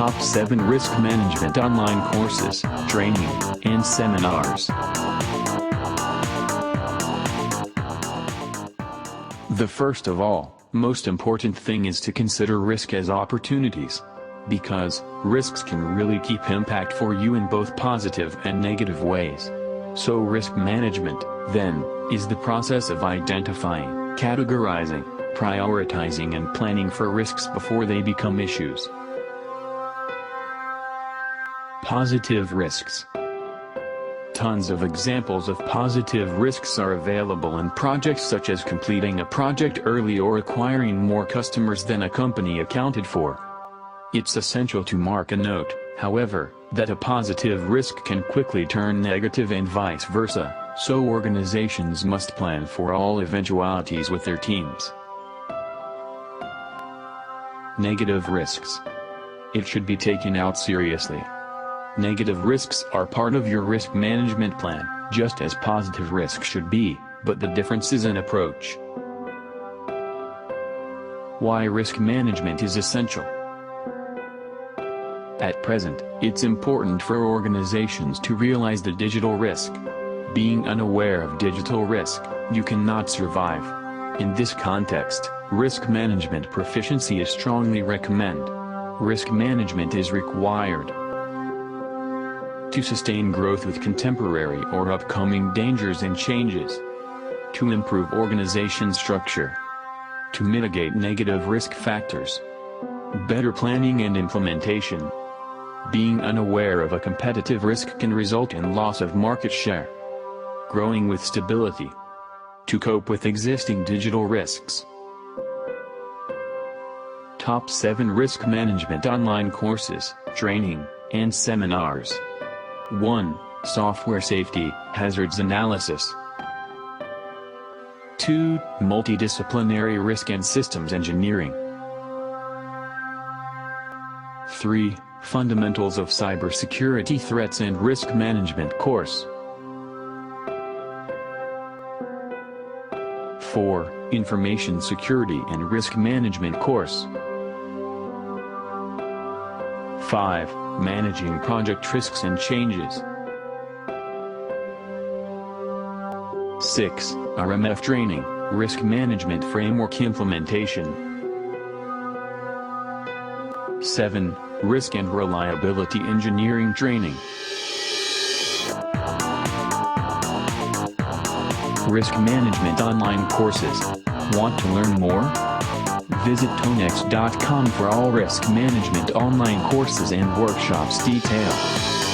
Top 7 Risk Management Online Courses, Training, and Seminars. The first of all, most important thing is to consider risk as opportunities. Because, risks can really keep impact for you in both positive and negative ways. So risk management, then, is the process of identifying, categorizing, prioritizing and planning for risks before they become issues. Positive risks. Tons of examples of positive risks are available in projects such as completing a project early or acquiring more customers than a company accounted for. It's essential to mark a note, however, that a positive risk can quickly turn negative and vice versa, so organizations must plan for all eventualities with their teams. Negative risks. It should be taken out seriously. Negative risks are part of your risk management plan, just as positive risks should be, but the difference is in approach. Why risk management is essential. At present, it's important for organizations to realize the digital risk. Being unaware of digital risk, you cannot survive. In this context, risk management proficiency is strongly recommended. Risk management is required to sustain growth with contemporary or upcoming dangers and changes, to improve organization structure, to mitigate negative risk factors, better planning and implementation. Being unaware of a competitive risk can result in loss of market share. Growing with stability. To cope with existing digital risks. Top 7 Risk Management Online Courses, Training, and Seminars. 1. Software Safety, Hazards Analysis. 2. Multidisciplinary Risk and Systems Engineering. 3. Fundamentals of Cybersecurity Threats and Risk Management course. 4. Information Security and Risk Management course. 5. Managing Project Risks and Changes. 6. RMF Training, Risk Management Framework Implementation. 7. Risk and Reliability Engineering Training. Risk Management Online Courses. Want to learn more? Visit tonex.com for all risk management online courses and workshops detail.